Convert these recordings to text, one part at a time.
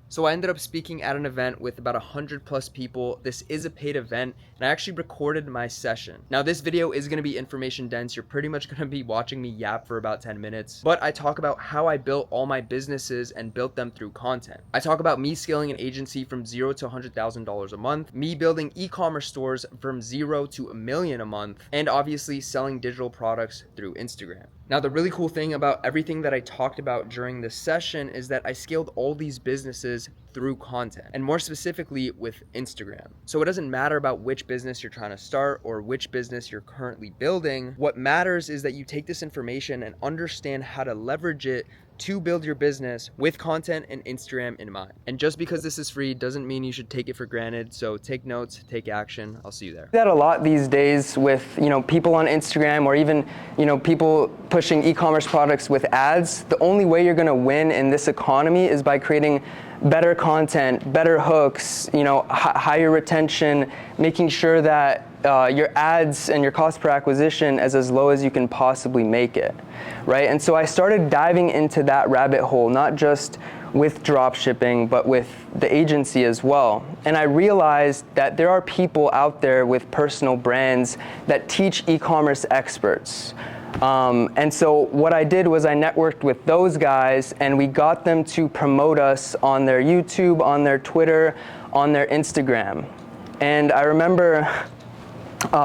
So I ended up speaking at an event with about 100 plus people. This is a paid event, and I actually recorded my session. Now this video is gonna be information dense. You're pretty much gonna be watching me yap for about 10 minutes, but I talk about how I built all my businesses and built them through content. I talk about me scaling an agency from $0 to $100,000 a month, me building e-commerce stores from 0 to $1 million a month, and obviously selling digital products through Instagram. Now, the really cool thing about everything that I talked about during this session is that I scaled all these businesses through content, and more specifically with Instagram. So it doesn't matter about which business you're trying to start or which business you're currently building. What matters is that you take this information and understand how to leverage it to build your business with content and Instagram in mind. And just because this is free doesn't mean you should take it for granted. So take notes, take action. I'll see you there. That a lot these days with, people on Instagram or even, people pushing e-commerce products with ads. The only way you're going to win in this economy is by creating better content, better hooks, higher retention, making sure that your ads and your cost per acquisition is as low as you can possibly make it, right? And so I started diving into that rabbit hole, not just with drop shipping, but with the agency as well. And I realized that there are people out there with personal brands that teach e-commerce experts. And so what I did was I networked with those guys and we got them to promote us on their YouTube, on their Twitter, on their Instagram. And I remember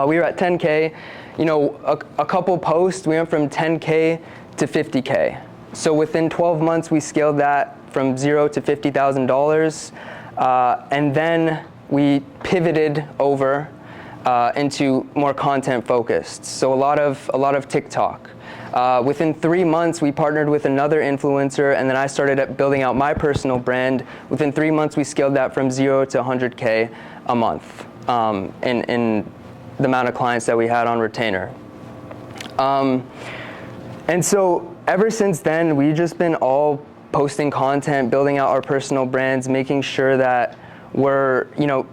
we were at 10K, a couple posts, we went from 10K to 50K. So within 12 months, we scaled that from $0 to $50,000. And then we pivoted over into more content focused. So a lot of TikTok. Within 3 months, we partnered with another influencer, and then I started building out my personal brand. Within 3 months, we scaled that from 0 to 100K a month in the amount of clients that we had on retainer. And so ever since then, we've just been all posting content, building out our personal brands, making sure that we're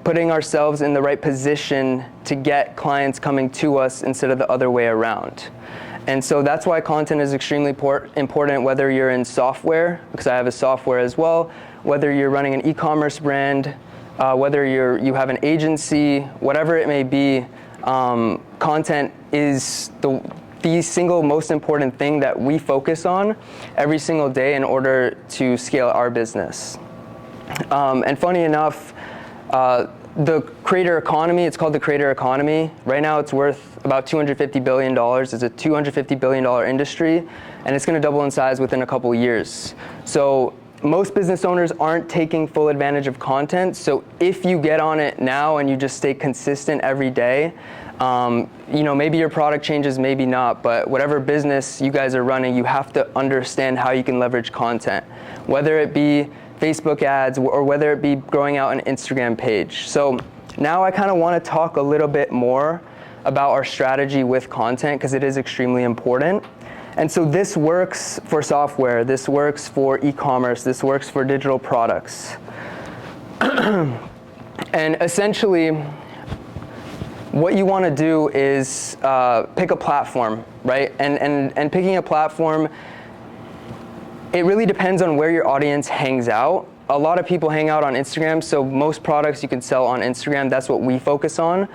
putting ourselves in the right position to get clients coming to us instead of the other way around. And so that's why content is extremely important, whether you're in software, because I have a software as well, whether you're running an e-commerce brand, whether you have an agency, whatever it may be, content is the single most important thing that we focus on every single day in order to scale our business. And funny enough, the creator economy, it's called the creator economy. Right now it's worth about $250 billion. It's a $250 billion industry, and it's gonna double in size within a couple years. So most business owners aren't taking full advantage of content. So if you get on it now and you just stay consistent every day, maybe your product changes, maybe not, but whatever business you guys are running, you have to understand how you can leverage content, whether it be Facebook ads or whether it be growing out an Instagram page. So now I kind of want to talk a little bit more about our strategy with content because it is extremely important. And so this works for software, this works for e-commerce, this works for digital products. And essentially, what you want to do is pick a platform, right? And picking a platform, it really depends on where your audience hangs out. A lot of people hang out on Instagram, so most products you can sell on Instagram. That's what we focus on.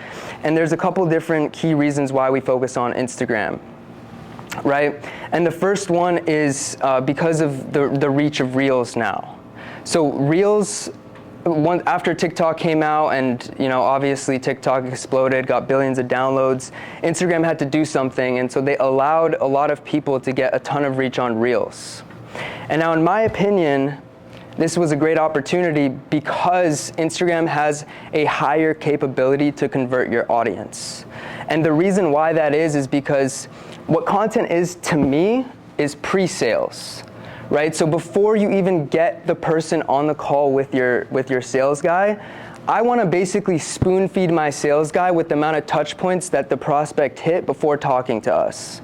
And there's a couple different key reasons why we focus on Instagram, right? And the first one is because of the reach of Reels now. So Reels, after TikTok came out and obviously TikTok exploded, got billions of downloads, Instagram had to do something, and so they allowed a lot of people to get a ton of reach on Reels. And now in my opinion, this was a great opportunity because Instagram has a higher capability to convert your audience. And the reason why that is because what content is to me is pre-sales, right? So before you even get the person on the call with your sales guy, I want to basically spoon feed my sales guy with the amount of touch points that the prospect hit before talking to us.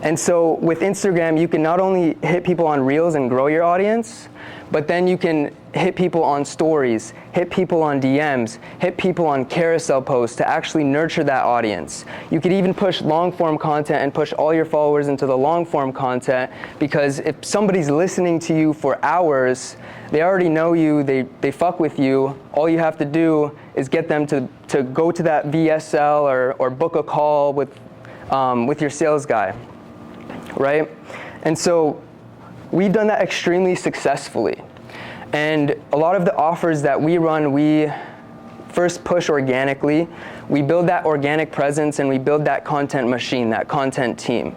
And so with Instagram, you can not only hit people on Reels and grow your audience, but then you can hit people on stories, hit people on DMs, hit people on carousel posts to actually nurture that audience. You could even push long form content and push all your followers into the long form content, because if somebody's listening to you for hours, they already know you, they fuck with you. All you have to do is get them to go to that VSL or book a call with your sales guy, right? And so we've done that extremely successfully. And a lot of the offers that we run, we first push organically. We build that organic presence and we build that content machine, that content team.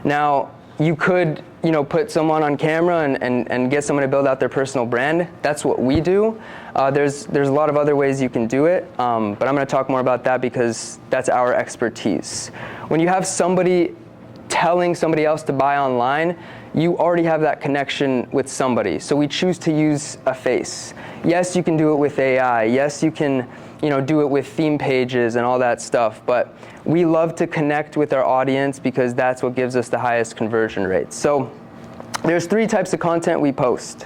Now, you could, put someone on camera and get someone to build out their personal brand. That's what we do. There's a lot of other ways you can do it, but I'm going to talk more about that because that's our expertise. When you have somebody telling somebody else to buy online, you already have that connection with somebody. So we choose to use a face. Yes, you can do it with AI. Yes, you can, do it with theme pages and all that stuff. But we love to connect with our audience because that's what gives us the highest conversion rates. So there's 3 types of content we post.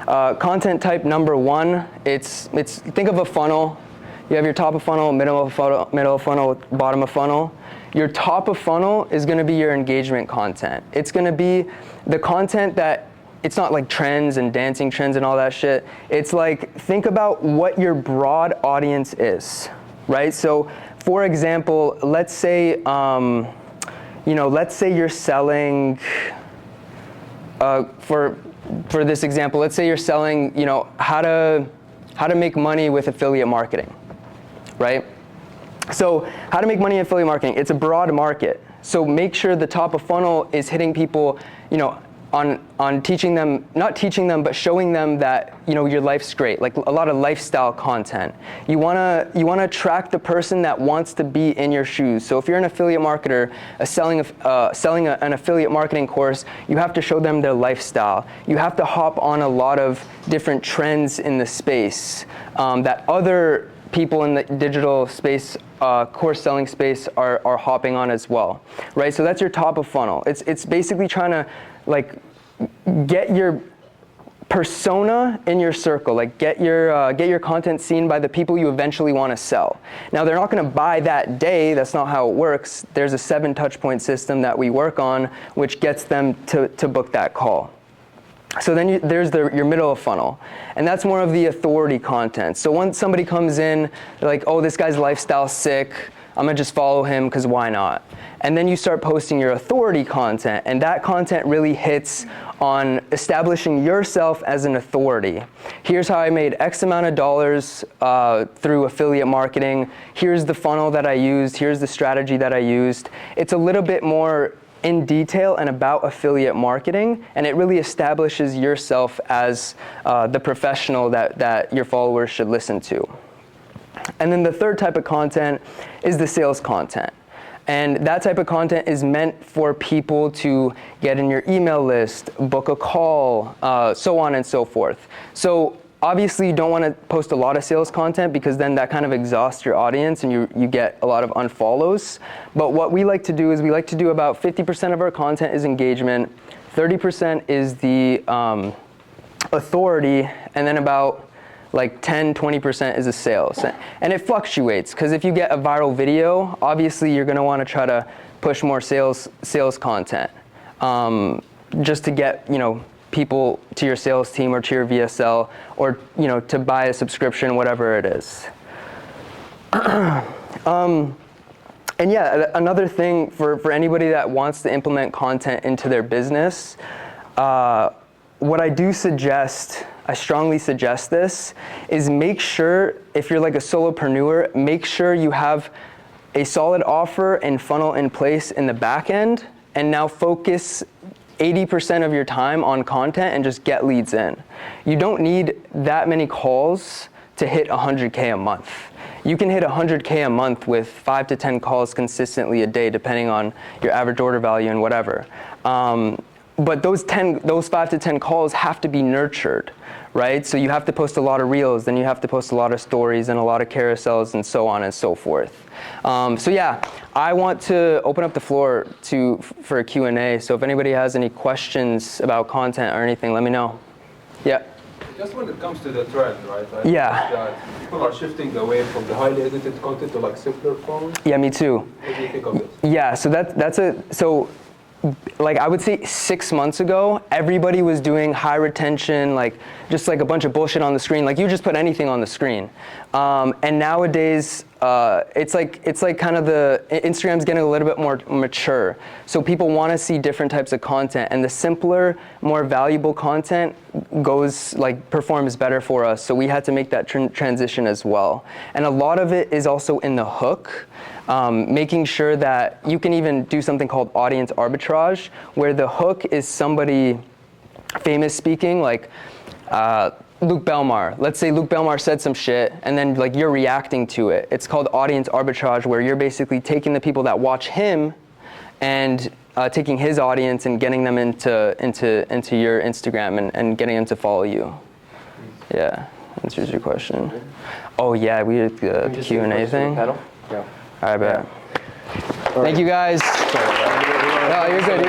Content type number 1, it's think of a funnel. You have your top of funnel, middle of funnel, bottom of funnel. Your top of funnel is going to be your engagement content. It's going to be the content that, it's not like trends and dancing trends and all that shit. It's like, think about what your broad audience is, right? So for example, let's say, let's say you're selling, for this example, let's say you're selling, how to make money with affiliate marketing, right? So how to make money in affiliate marketing, it's a broad market. So make sure the top of funnel is hitting people, on teaching them, not teaching them, but showing them that, your life's great, like a lot of lifestyle content. You wanna attract the person that wants to be in your shoes. So if you're an affiliate marketer selling an affiliate marketing course, you have to show them their lifestyle. You have to hop on a lot of different trends in the space that other people in the digital space, course selling space are hopping on as well, right? So that's your top of funnel. It's basically trying to get your persona in your circle, get your content seen by the people you eventually want to sell. Now they're not going to buy that day. That's not how it works. There's a 7 touch point system that we work on, which gets them to book that call. So then there's your middle of funnel, and that's more of the authority content. So once somebody comes in, they're like, oh, this guy's lifestyle's sick, I'm gonna just follow him because why not? And then you start posting your authority content, and that content really hits on establishing yourself as an authority. Here's how I made X amount of dollars through affiliate marketing. Here's the funnel that I used. Here's the strategy that I used. It's a little bit more in detail and about affiliate marketing, and it really establishes yourself as the professional that your followers should listen to. And then the third type of content is the sales content. And that type of content is meant for people to get in your email list, book a call, so on and so forth. So obviously you don't want to post a lot of sales content because then that kind of exhausts your audience and you get a lot of unfollows. But what we like to do is we like to do about 50% of our content is engagement, 30% is the authority, and then about 10-20% is the sales. And it fluctuates because if you get a viral video, obviously you're going to want to try to push more sales content just to get people to your sales team or to your VSL, or to buy a subscription, whatever it is. And yeah, another thing for anybody that wants to implement content into their business, what I do suggest, I strongly suggest this, is make sure, if you're like a solopreneur, make sure you have a solid offer and funnel in place in the back end, and now focus 80% of your time on content and just get leads in. You don't need that many calls to hit 100K a month. You can hit 100K a month with 5 to 10 calls consistently a day, depending on your average order value and whatever. but those 5 to 10 calls have to be nurtured, right? So you have to post a lot of reels, then you have to post a lot of stories and a lot of carousels and so on and so forth. So yeah, I want to open up the floor for a Q&A. So if anybody has any questions about content or anything, let me know. Yeah. Just when it comes to the trend, right? Yeah. People are shifting away from the highly edited content to like simpler forms. Yeah, me too. What do you think of this? Yeah, so like I would say 6 months ago, everybody was doing high retention, like just like a bunch of bullshit on the screen. Like you just put anything on the screen. And nowadays, it's like kind of Instagram's getting a little bit more mature. So people want to see different types of content, and the simpler, more valuable content performs better for us. So we had to make that transition as well. And a lot of it is also in the hook. Making sure that you can even do something called audience arbitrage, where the hook is somebody famous speaking, like Luke Belmar. Let's say Luke Belmar said some shit, and then like you're reacting to it. It's called audience arbitrage, where you're basically taking the people that watch him and taking his audience and getting them into your Instagram and getting them to follow you. Yeah, answers your question. Oh yeah, we did the Q&A thing. Yeah. All right, bet. Thank you guys. No, you're good.